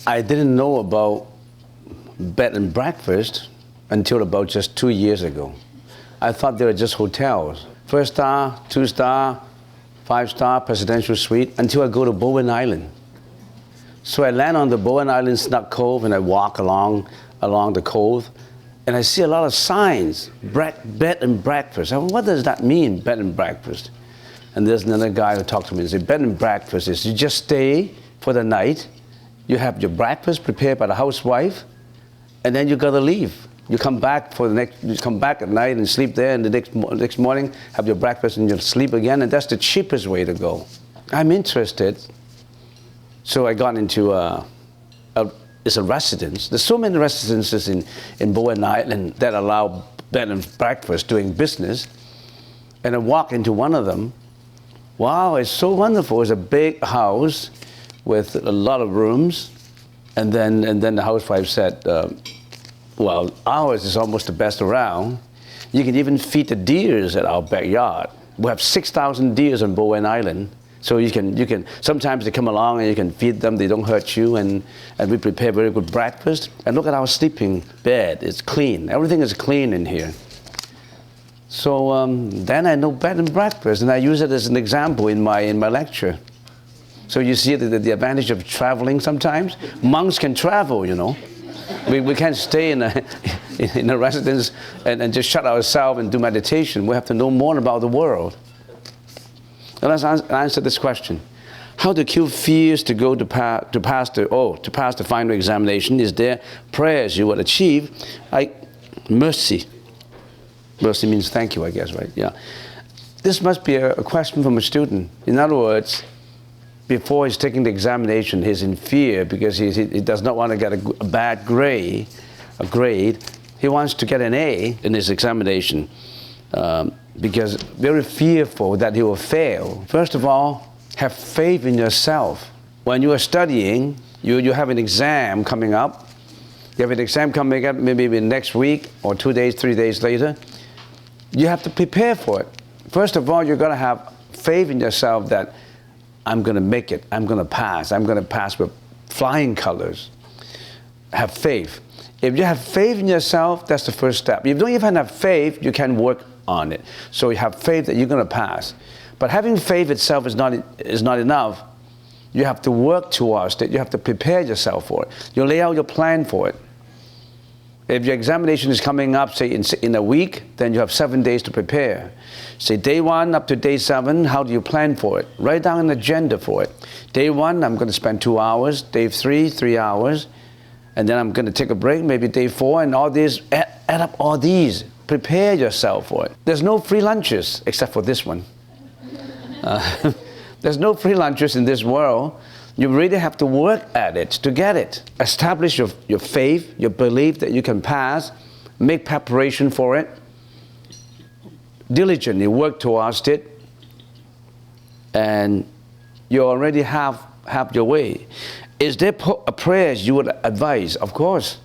I didn't know about bed and breakfast until about just 2 years ago. I thought they were just hotels. 1-star, 2-star, 5-star presidential suite until I go to Bowen Island. So I land on the Bowen Island Snug Cove and I walk along the cove and I see a lot of signs, bed and breakfast. I went, what does that mean, bed and breakfast? And there's another guy who talked to me and said, bed and breakfast is you just stay for the night, you have your breakfast prepared by the housewife, and then you gotta leave. You come back at night and sleep there, and the next morning have your breakfast and you'll sleep again, and that's the cheapest way to go. I'm interested, so I got into it's a residence. There's so many residences in Bowen Island that allow bed and breakfast doing business, and I walk into one of them. Wow, it's so wonderful. It's a big house with a lot of rooms, and then the housewife said, well, ours is almost the best around. You can even feed the deers at our backyard. We have 6,000 deers on Bowen Island. So you can, sometimes they come along and you can feed them, they don't hurt you, and we prepare very good breakfast. And look at our sleeping bed, it's clean. Everything is clean in here. So then I know bed and breakfast, and I use it as an example in my lecture. So you see the advantage of traveling sometimes. Monks can travel, you know. We can't stay in a residence and just shut ourselves and do meditation. We have to know more about the world. Now let's answer this question. How to kill fears to go to pass the final examination? Is there prayers you would achieve? Mercy. Mercy means thank you, I guess, right? Yeah. This must be a question from a student. In other words, before he's taking the examination, he's in fear because he does not want to get a bad grade. He wants to get an A in his examination because very fearful that he will fail. First of all, have faith in yourself. When you are studying, you have an exam coming up. You have an exam coming up maybe next week or 2 days, 3 days later. You have to prepare for it. First of all, you're going to have faith in yourself that I'm going to make it. I'm going to pass. I'm going to pass with flying colors. Have faith. If you have faith in yourself, that's the first step. If you don't even have faith, you can work on it. So you have faith that you're going to pass. But having faith itself is not enough. You have to work towards it. You have to prepare yourself for it. You lay out your plan for it. If your examination is coming up, say in a week, then you have 7 days to prepare. Say day 1 up to day 7, how do you plan for it? Write down an agenda for it. Day 1, I'm going to spend 2 hours. Day 3, 3 hours. And then I'm going to take a break, maybe day 4, and all these, add up all these. Prepare yourself for it. There's no free lunches, except for this one. There's no free lunches in this world. You really have to work at it to get it. Establish your faith, your belief that you can pass. Make preparation for it. Diligently work towards it. And you already have your way. Is there a prayers you would advise? Of course.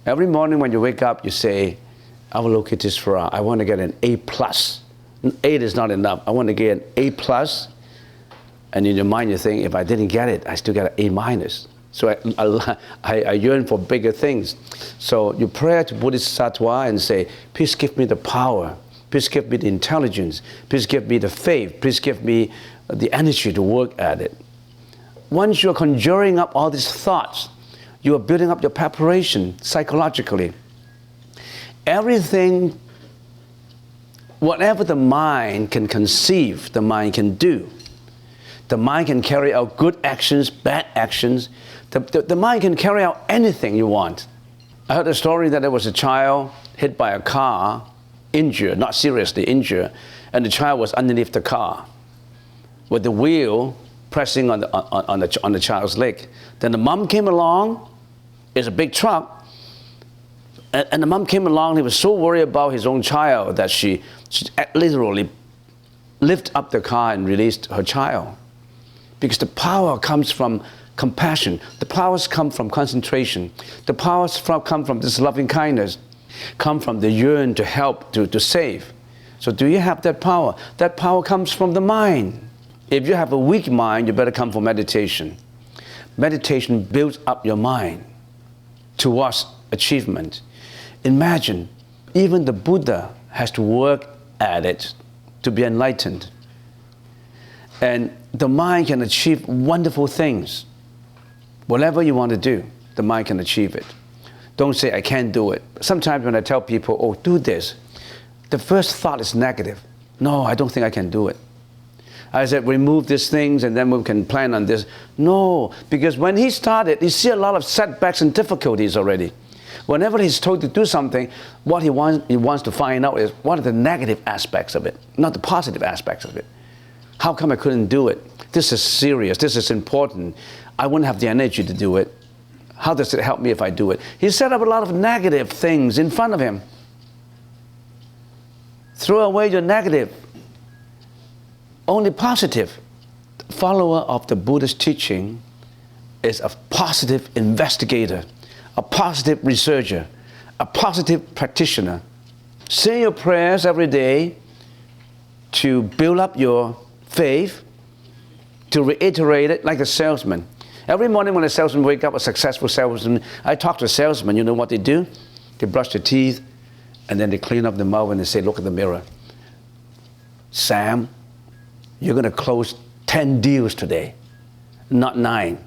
Every morning when you wake up, you say, Avalokitesvara, I want to get an A+. 8 is not enough. I want to get an A+. And in your mind you think, if I didn't get it, I still get an A-. So I yearn for bigger things. So you pray to Bodhisattva and say, please give me the power. Please give me the intelligence. Please give me the faith. Please give me the energy to work at it. Once you're conjuring up all these thoughts, you are building up your preparation psychologically. Everything, whatever the mind can conceive, the mind can do. The mind can carry out good actions, bad actions. The mind can carry out anything you want. I heard a story that there was a child hit by a car, injured, not seriously injured, and the child was underneath the car with the wheel pressing on the child's leg. Then the mom came along. It's a big truck. And the mom came along. He was so worried about his own child that she literally lifted up the car and released her child. Because the power comes from compassion. The powers come from concentration. The powers come from this loving kindness, come from the yearn to help, to save. So do you have that power? That power comes from the mind. If you have a weak mind, you better come for meditation. meditation builds up your mind towards achievement. Imagine, even the Buddha has to work at it to be enlightened. And the mind can achieve wonderful things. Whatever you want to do, the mind can achieve it. Don't say, I can't do it. Sometimes when I tell people, oh, do this, the first thought is negative. No, I don't think I can do it. I said, remove these things and then we can plan on this. No, because when he started, you see a lot of setbacks and difficulties already. Whenever he's told to do something, what he wants to find out is what are the negative aspects of it, not the positive aspects of it. How come I couldn't do it? This is serious, this is important. I wouldn't have the energy to do it. How does it help me if I do it? He set up a lot of negative things in front of him. Throw away your negative. Only positive. The follower of the Buddhist teaching is a positive investigator, a positive researcher, a positive practitioner. Say your prayers every day to build up your faith, to reiterate it like a salesman. Every morning when a salesman wakes up, a successful salesman, I talk to a salesman, you know what they do? They brush their teeth, and then they clean up the mouth and they say, look at the mirror. Sam, you're going to close 10 deals today, not 9.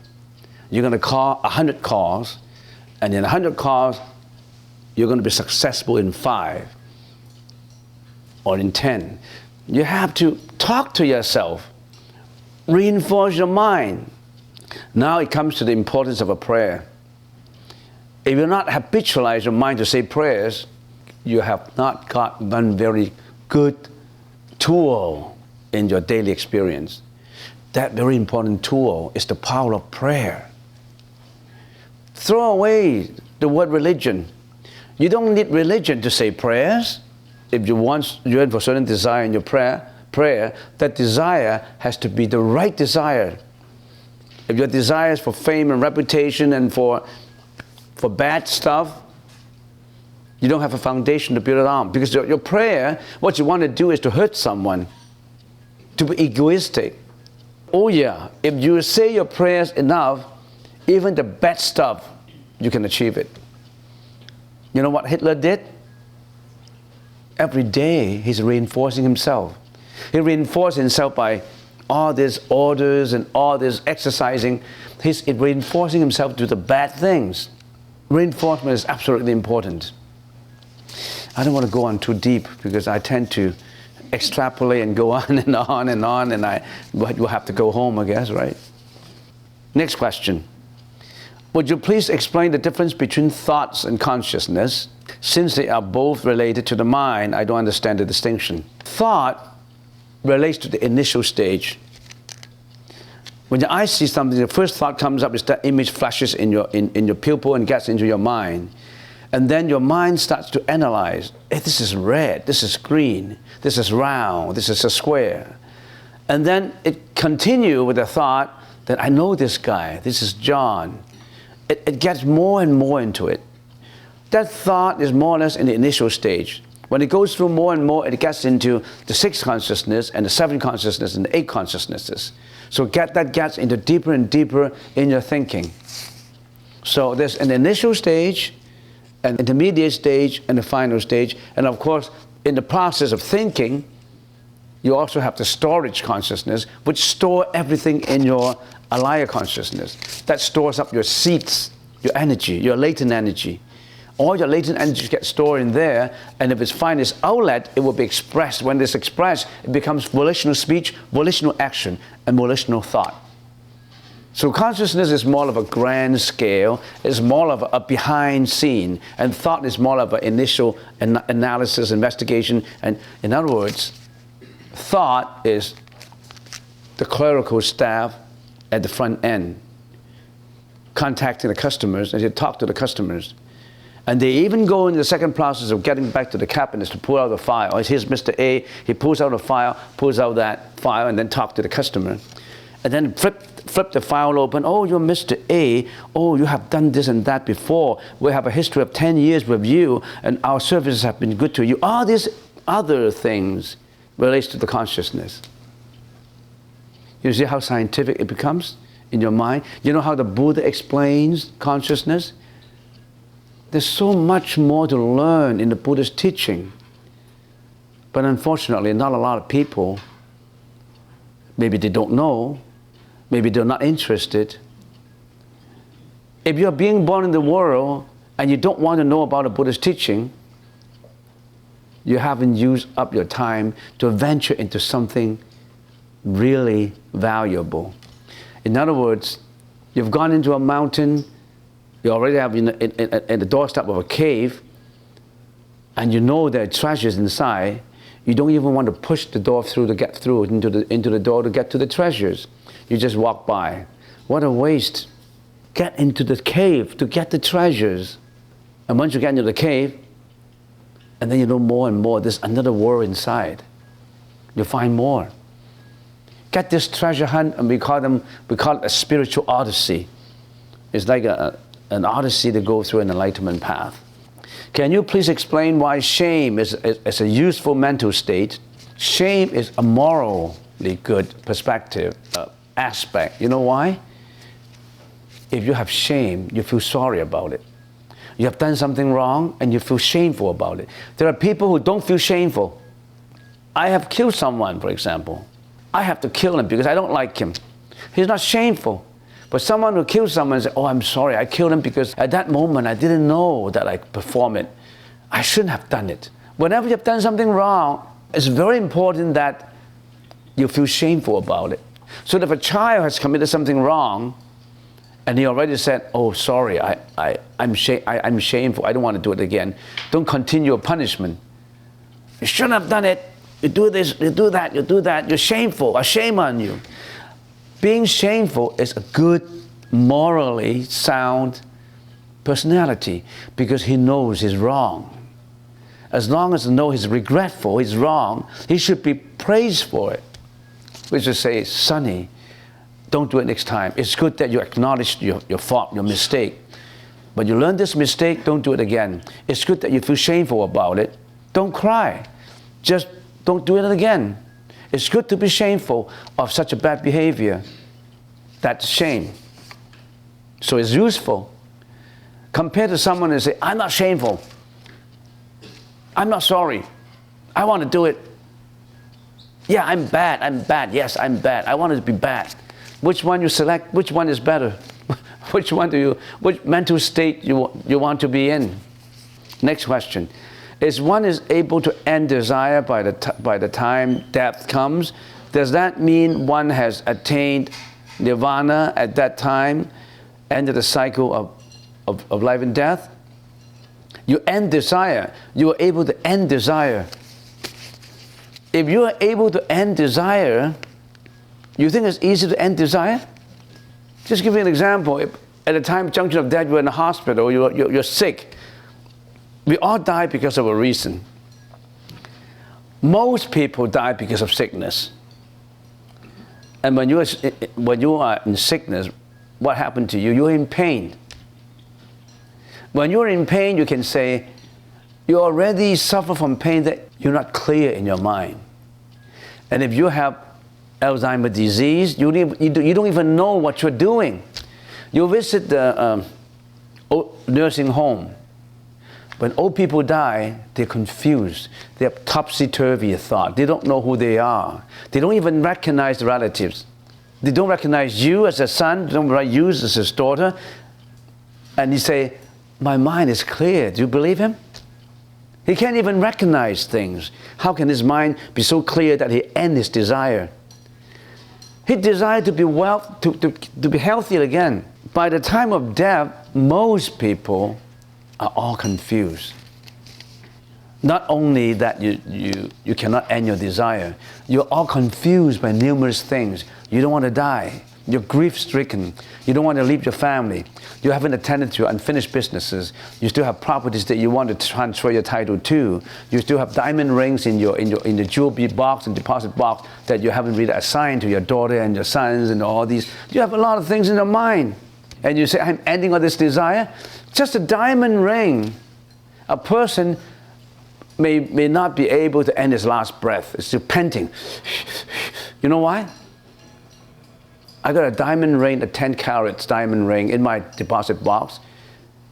You're going to call 100 calls, and in 100 calls, you're going to be successful in 5 or in 10. You have to talk to yourself, reinforce your mind. Now it comes to the importance of a prayer. If you're not habitualize your mind to say prayers, you have not got one very good tool in your daily experience. That very important tool is the power of prayer. Throw away the word religion. You don't need religion to say prayers. If you want yearn for certain desire in your prayer, that desire has to be the right desire. If your desire is for fame and reputation and for bad stuff, you don't have a foundation to build it on. Because your prayer, what you want to do is to hurt someone, to be egoistic. Oh yeah, if you say your prayers enough, even the bad stuff, you can achieve it. You know what Hitler did? Every day he's reinforcing himself. He reinforced himself by all these orders and all this exercising. He's reinforcing himself to the bad things. Reinforcement is absolutely important. I don't want to go on too deep because I tend to extrapolate and go on and on and on, and I will have to go home, I guess, right? Next question. Would you please explain the difference between thoughts and consciousness? Since they are both related to the mind, I don't understand the distinction. Thought relates to the initial stage. When your eyes see something, the first thought comes up is that image flashes in your pupil and gets into your mind. And then your mind starts to analyze, hey, this is red, this is green, this is round, this is a square. And then it continues with the thought that I know this guy, this is John. It gets more and more into it. That thought is more or less in the initial stage. When it goes through more and more, it gets into the 6th consciousness and the 7th consciousness and the 8th consciousnesses. So that gets into deeper and deeper in your thinking. So there's an initial stage, an intermediate stage, and a final stage. And of course, in the process of thinking, you also have the storage consciousness, which store everything in your alaya consciousness. That stores up your seeds, your energy, your latent energy. All your latent energy gets stored in there, and if it's find its outlet, it will be expressed. When it's expressed, it becomes volitional speech, volitional action, and volitional thought. So consciousness is more of a grand scale, it's more of a behind scene, and thought is more of an initial analysis, investigation. And in other words, thought is the clerical staff at the front end, contacting the customers, and you talk to the customers. And they even go in the second process of getting back to the cabinets to pull out the file. Here's Mr. A, he pulls out a file, pulls out that file, and then talk to the customer. And then flip the file open. Oh, you're Mr. A. Oh, you have done this and that before. We have a history of 10 years with you, and our services have been good to you. All these other things relates to the consciousness. You see how scientific it becomes? in your mind. You know how the Buddha explains consciousness? There's so much more to learn in the Buddha's teaching. But unfortunately, not a lot of people, maybe they don't know, maybe they're not interested. If you're being born in the world and you don't want to know about the Buddha's teaching, you haven't used up your time to venture into something really valuable. In other words, you've gone into a mountain, you already have in the doorstep of a cave, and you know there are treasures inside. You don't even want to push the door through to get through into the door to get to the treasures. You just walk by. What a waste. Get into the cave to get the treasures. And once you get into the cave, and then you know more and more, there's another world inside. You find more. Get this treasure hunt, and we call it a spiritual odyssey. It's like an odyssey to go through an enlightenment path. Can you please explain why shame is a useful mental state? Shame is a morally good perspective, aspect. You know why? If you have shame, you feel sorry about it. You have done something wrong and you feel shameful about it. There are people who don't feel shameful. I have killed someone, for example. I have to kill him because I don't like him. He's not shameful. But someone who kills someone says, oh, I'm sorry, I killed him because at that moment I didn't know that I performed it. I shouldn't have done it. Whenever you've done something wrong, it's very important that you feel shameful about it. So that if a child has committed something wrong, and he already said, oh, sorry, I'm shameful, I don't want to do it again. Don't continue your punishment. You shouldn't have done it. You do this, you do that, you do that. You're shameful, a shame on you. Being shameful is a good, morally sound personality because he knows he's wrong. As long as he knows he's regretful, he's wrong, he should be praised for it. We should say, Sonny, don't do it next time. It's good that you acknowledge your fault, your mistake. But you learn this mistake, don't do it again. It's good that you feel shameful about it. Don't cry. Just don't do it again. It's good to be shameful of such a bad behavior. That's shame. So it's useful. Compared to someone who say, I'm not shameful. I'm not sorry. I want to do it. Yeah, I'm bad. Yes, I'm bad. I want it to be bad. Which one you select? Which one is better? Which mental state you want to be in? Next question. Is one able to end desire by the time death comes? Does that mean one has attained Nirvana at that time, ended the cycle of life and death? You end desire. You are able to end desire. If you are able to end desire, you think it's easy to end desire? Just give you an example. If at the time junction of death, you're in the hospital, you're sick. We all die because of a reason. Most people die because of sickness. And when you are in sickness, what happened to you? You're in pain. When you're in pain, you can say, you already suffer from pain that you're not clear in your mind. And if you have Alzheimer's disease, you don't even know what you're doing. You visit the nursing home. When old people die, they're confused. They have topsy-turvy thought. They don't know who they are. They don't even recognize the relatives. They don't recognize you as a son. They don't recognize you as his daughter. And you say, my mind is clear. Do you believe him? He can't even recognize things. How can his mind be so clear that he ends his desire? He desired to be to be healthy again. By the time of death, most people are all confused. Not only that you cannot end your desire, you're all confused by numerous things. You don't want to die. You're grief-stricken. You don't want to leave your family. You haven't attended to your unfinished businesses. You still have properties that you want to transfer your title to. You still have diamond rings in the jewelry box and deposit box that you haven't really assigned to your daughter and your sons and all these. You have a lot of things in your mind. And you say, I'm ending all this desire. Just a diamond ring. A person may not be able to end his last breath. It's still panting. You know why? I got a diamond ring, a 10 carats diamond ring in my deposit box,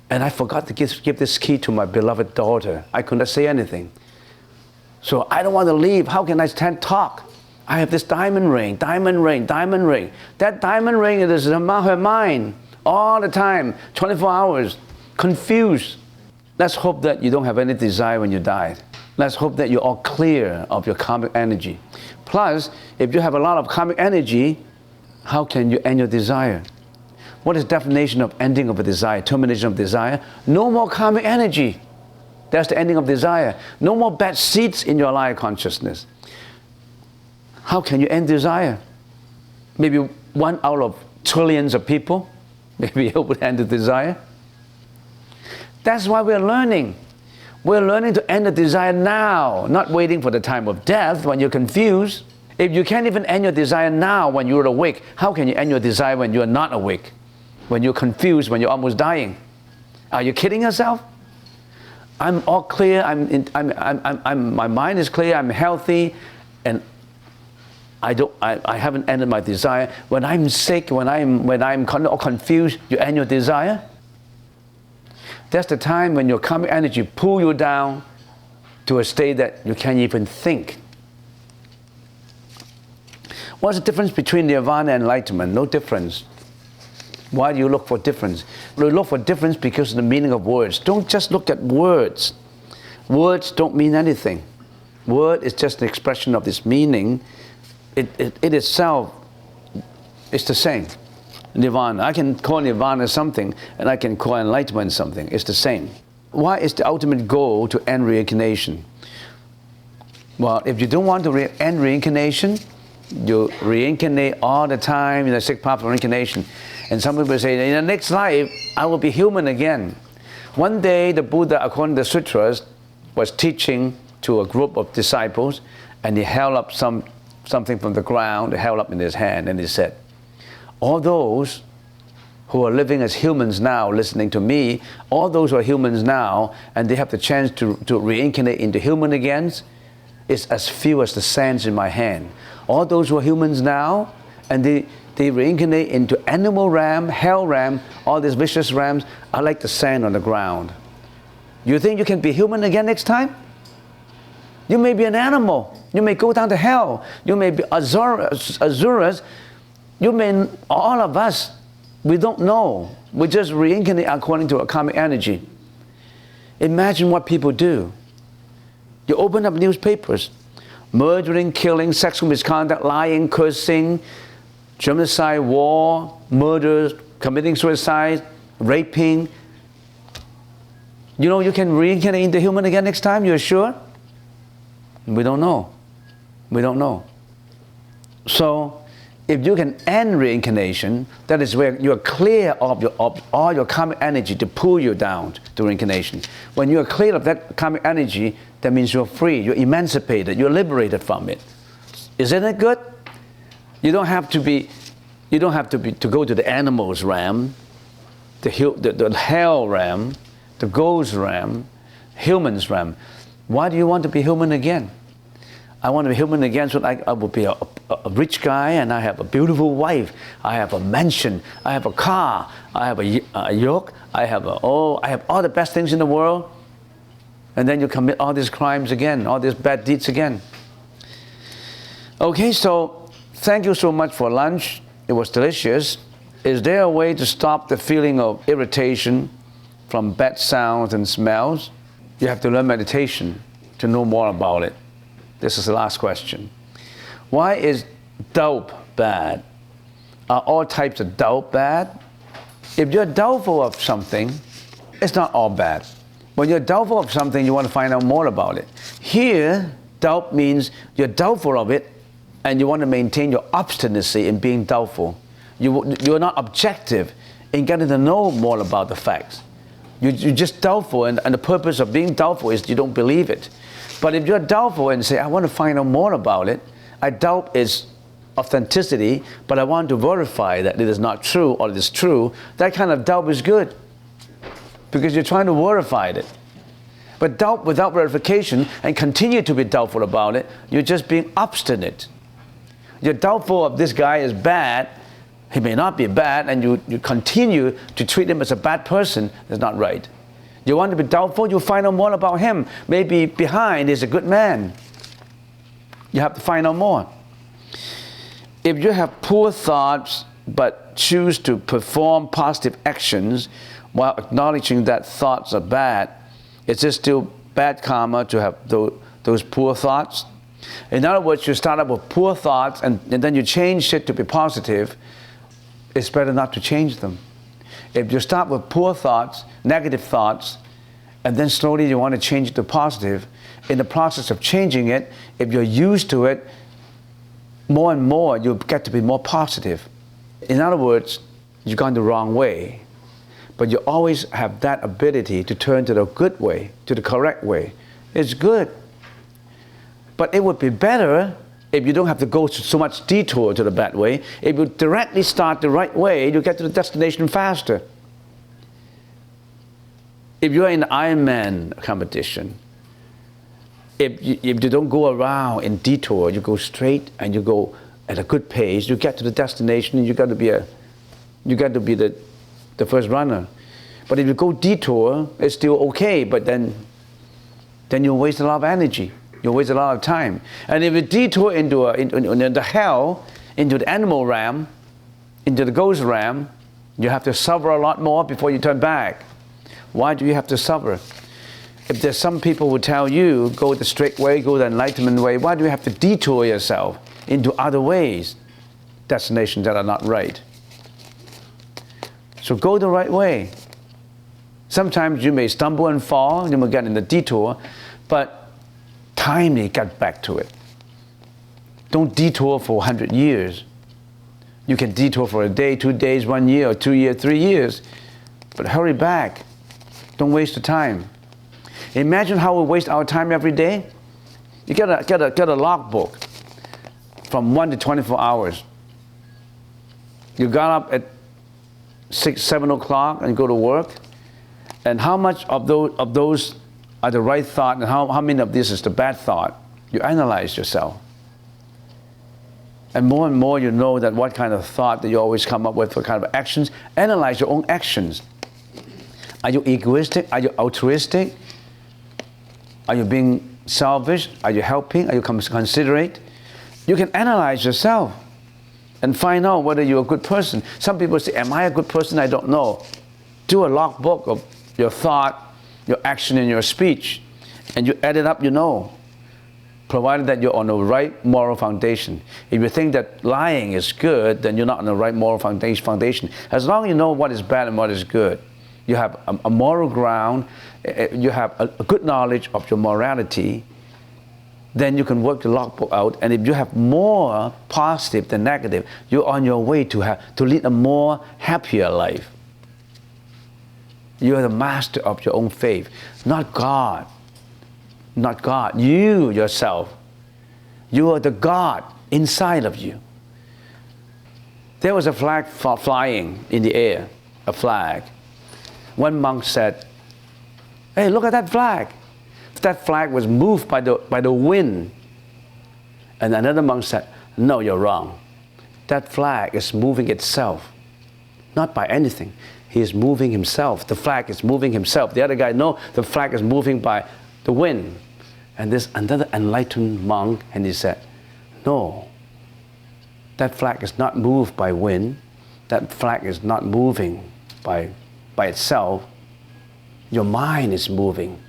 and I forgot to give this key to my beloved daughter. I could not say anything. So I don't want to leave. How can I talk? I have this diamond ring, diamond ring, diamond ring. That diamond ring is in her mind all the time, 24 hours, confused. Let's hope that you don't have any desire when you die. Let's hope that you're all clear of your karmic energy. Plus, if you have a lot of karmic energy, how can you end your desire? What is the definition of ending of a desire, termination of desire? No more karmic energy. That's the ending of desire. No more bad seeds in your life consciousness. How can you end desire? Maybe 1 out of trillions of people, maybe you would end the desire. That's why we're learning. We're learning to end the desire now, not waiting for the time of death when you're confused. If you can't even end your desire now when you're awake, how can you end your desire when you're not awake? When you're confused, when you're almost dying? Are you kidding yourself? I'm all clear, my mind is clear, I'm healthy, and I haven't ended my desire. When I'm sick, when I'm confused, you end your desire? That's the time when your karmic energy pull you down to a state that you can't even think. What's the difference between Nirvana and Enlightenment? No difference. Why do you look for difference? You look for difference because of the meaning of words. Don't just look at words. Words don't mean anything. Word is just an expression of this meaning. It itself is the same. Nirvana. I can call Nirvana something, and I can call Enlightenment something. It's the same. Why is the ultimate goal to end reincarnation? Well, if you don't want to end reincarnation, you reincarnate all the time in the 6th path of reincarnation. And some people say, in the next life, I will be human again. One day, the Buddha, according to the sutras, was teaching to a group of disciples, and he held up something from the ground, he held up in his hand, and he said, all those who are living as humans now, listening to me, all those who are humans now, and they have the chance to reincarnate into human again, is as few as the sands in my hand. All those who are humans now, and they reincarnate into animal ram, hell ram, all these vicious rams are like the sand on the ground. You think you can be human again next time? You may be an animal. You may go down to hell. You may be Asuras. You may, all of us, we don't know. We just reincarnate according to our karmic energy. Imagine what people do. You open up newspapers, murdering, killing, sexual misconduct, lying, cursing, genocide, war, murders, committing suicide, raping. You know you can reincarnate into human again next time, you're sure? We don't know. We don't know. So, if you can end reincarnation, that is where you are clear of all your karmic energy to pull you down to reincarnation. When you are clear of that karmic energy, that means you're free, you're emancipated, you're liberated from it. Isn't it good? You don't have to go to the animals ram, the hell ram, the ghost ram, humans ram. Why do you want to be human again? I want to be human again so that I will be a rich guy, and I have a beautiful wife, I have a mansion, I have a car, I have a yoke, I have all the best things in the world. And then you commit all these crimes again, all these bad deeds again. Okay, so thank you so much for lunch. It was delicious. Is there a way to stop the feeling of irritation from bad sounds and smells? You have to learn meditation to know more about it. This is the last question. Why is doubt bad? Are all types of doubt bad? If you're doubtful of something, it's not all bad. When you're doubtful of something, you want to find out more about it. Here, doubt means you're doubtful of it, and you want to maintain your obstinacy in being doubtful. You're not objective in getting to know more about the facts. You're just doubtful, and the purpose of being doubtful is you don't believe it. But if you're doubtful and say, I want to find out more about it, I doubt its authenticity, but I want to verify that it is not true or it is true, that kind of doubt is good, because you're trying to verify it. But doubt without verification and continue to be doubtful about it, you're just being obstinate. You're doubtful of this guy is bad, He may not be bad, and you continue to treat him as a bad person. That's not right. You want to be doubtful, you find out more about him. Maybe behind is a good man. You have to find out more. If you have poor thoughts but choose to perform positive actions while acknowledging that thoughts are bad, is it still bad karma to have those poor thoughts? In other words, you start up with poor thoughts and then you change it to be positive. It's better not to change them. If you start with poor thoughts, negative thoughts, and then slowly you want to change it to positive, in the process of changing it, if you're used to it, more and more you get to be more positive. In other words, you've gone the wrong way. But you always have that ability to turn to the good way, to the correct way. It's good. But it would be better if you don't have to go so much detour to the bad way. If you directly start the right way, you get to the destination faster. If you're in the Ironman competition, if you don't go around in detour, you go straight and you go at a good pace, you get to the destination and you got to be the first runner. But if you go detour, it's still okay, but then you waste a lot of energy. You waste a lot of time. And if you detour into the hell, into the animal realm, into the ghost realm, you have to suffer a lot more before you turn back. Why do you have to suffer? If there's some people who tell you, go the straight way, go the enlightenment way, why do you have to detour yourself into other ways, destinations that are not right? So go the right way. Sometimes you may stumble and fall, you may get in the detour, but timely get back to it. Don't detour for 100 years. You can detour for a day, 2 days, 1 year, or 2 years, 3 years, but hurry back. Don't waste the time. Imagine how we waste our time every day. You get a logbook from 1 to 24 hours. You got up at 6, 7 o'clock and go to work, and how much of those are the right thought, and how many of this is the bad thought? You analyze yourself. And more you know that what kind of thought that you always come up with, what kind of actions. Analyze your own actions. Are you egoistic? Are you altruistic? Are you being selfish? Are you helping? Are you considerate? You can analyze yourself and find out whether you're a good person. Some people say, am I a good person? I don't know. Do a logbook of your thought, your action, and your speech, and you add it up, you know, provided that you're on the right moral foundation. If you think that lying is good, then you're not on the right moral foundation. As long as you know what is bad and what is good, you have a moral ground, you have a good knowledge of your morality, then you can work the logbook out. And if you have more positive than negative, you're on your way to lead a more happier life. You are the master of your own faith, not God. Not God. You yourself. You are the God inside of you. There was a flag flying in the air, a flag. One monk said, hey, look at that flag. That flag was moved by the wind. And another monk said, no, you're wrong. That flag is moving itself, not by anything. He is moving himself. The flag is moving himself. The other guy, no, the flag is moving by the wind. And this another enlightened monk, and he said, no, that flag is not moved by wind. That flag is not moving by itself. Your mind is moving.